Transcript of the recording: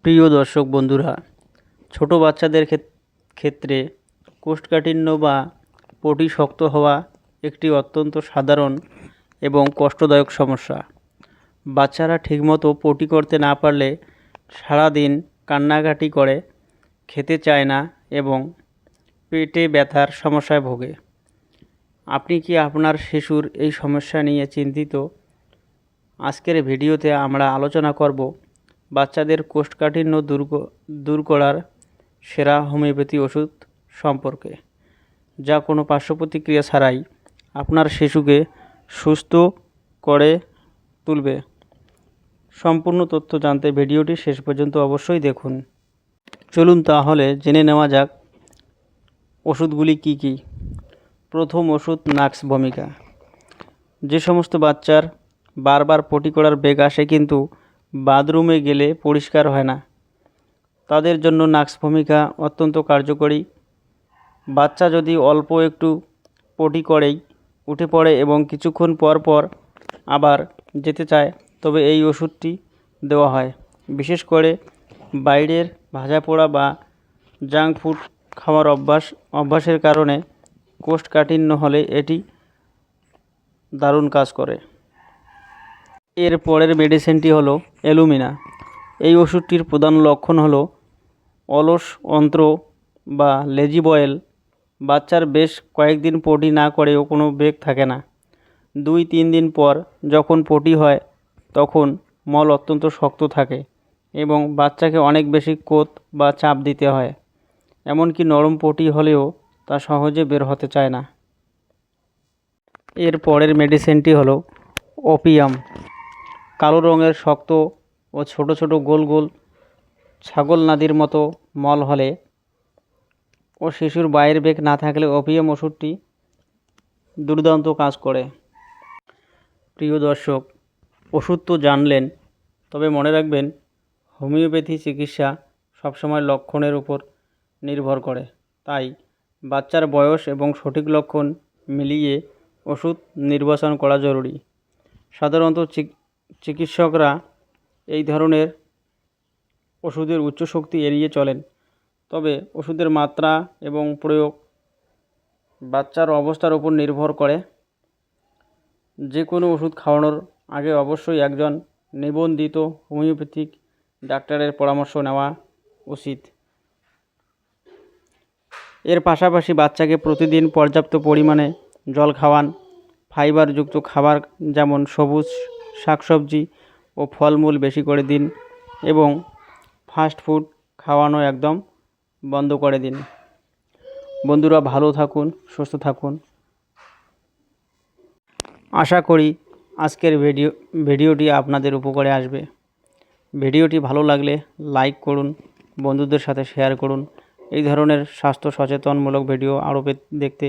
প্রিয় দর্শক বন্ধুরা, ছোট বাচ্চাদের ক্ষেত্রে কোষ্ঠকাঠিন্য বা পটি শক্ত হওয়া একটি অত্যন্ত সাধারণ এবং কষ্টদায়ক সমস্যা। বাচ্চারা ঠিকমতো পটি করতে না পারলে সারাদিন কান্নাকাটি করে, খেতে চায় না এবং পেটে ব্যথার সমস্যায় ভোগে। আপনি কি আপনার শিশুর এই সমস্যা নিয়ে চিন্তিত? আজকের ভিডিওতে আমরা আলোচনা করব বাচ্চাদের কোষ্ঠকাঠিন্য দূর করার সেরা হোমিওপ্যাথি ওষুধ সম্পর্কে, যা কোনো পার্শ্ব প্রতিক্রিয়া ছাড়াই আপনার শিশুকে সুস্থ করে তুলবে। সম্পূর্ণ তথ্য জানতে ভিডিওটি শেষ পর্যন্ত অবশ্যই দেখুন। চলুন তাহলে জেনে নেওয়া যাক ওষুধগুলি কি কি। প্রথম ওষুধ, নাক্স ভমিকা। যে সমস্ত বাচ্চার বারবার পটি করার বেগ আসে কিন্তু বাথরুমে গেলে পরিষ্কার হয় না, তাদের জন্য নাক্স ভমিকা অত্যন্ত কার্যকরী। বাচ্চা যদি অল্প একটু পটি করেই উঠে পড়ে এবং কিছুক্ষণ পর পর আবার যেতে চায়, তবে এই ওষুধটি দেওয়া হয়। বিশেষ করে বাইরের ভাজা পোড়া বা জাঙ্ক ফুড খাওয়ার অভ্যাসের কারণে কোষ্ঠকাঠিন্য হলে এটি দারুণ কাজ করে। এর পরের মেডিসিনটি হলো অ্যালুমিনা। এই ওষুধটির প্রধান লক্ষণ হলো অলস অন্ত্র বা লেজি বয়েল। বাচ্চার বেশ কয়েকদিন পটি না করেও কোনো বেগ থাকে না। 2-3 দিন পর যখন পটি হয় তখন মল অত্যন্ত শক্ত থাকে এবং বাচ্চাকে অনেক বেশি কোত বা চাপ দিতে হয়। এমনকি নরম পটি হলেও তা সহজে বের হতে চায় না। এর পরের মেডিসিনটি হলো ওপিয়াম। কালো রঙের শক্ত ও ছোট ছোট গোল গোল ছাগল নাদির মতো মল হলে ও শিশুর বাইরের বেগ না থাকলে ওপিয়াম ওষুধটি দুর্দান্ত কাজ করে। প্রিয় দর্শক, ওষুধ তো জানলেন, তবে মনে রাখবেন হোমিওপ্যাথি চিকিৎসা সবসময় লক্ষণের উপর নির্ভর করে। তাই বাচ্চার বয়স এবং সঠিক লক্ষণ মিলিয়ে ওষুধ নির্বাচন করা জরুরি। সাধারণত চিকিৎসকরা এই ধরনের ওষুধের উচ্চ শক্তি এড়িয়ে চলেন, তবে ওষুধের মাত্রা এবং প্রয়োগ বাচ্চার অবস্থার উপর নির্ভর করে। যে কোনো ওষুধ খাওয়ানোর আগে অবশ্যই একজন নিবন্ধিত হোমিওপ্যাথিক ডাক্তারের পরামর্শ নেওয়া উচিত। এর পাশাপাশি বাচ্চাকে প্রতিদিন পর্যাপ্ত পরিমাণে জল খাওয়ান, ফাইবারযুক্ত খাবার যেমন সবুজ শাকসবজি ও ফলমূল বেশি করে দিন এবং ফাস্ট ফুড খাওয়ানো একদম বন্ধ করে দিন। বন্ধুরা, ভালো থাকুন, সুস্থ থাকুন। আশা করি আজকের ভিডিওটি আপনাদের উপকারে আসবে। ভিডিওটি ভালো লাগলে লাইক করুন, বন্ধুদের সাথে শেয়ার করুন। এই ধরনের স্বাস্থ্য সচেতনমূলক ভিডিও আরও দেখতে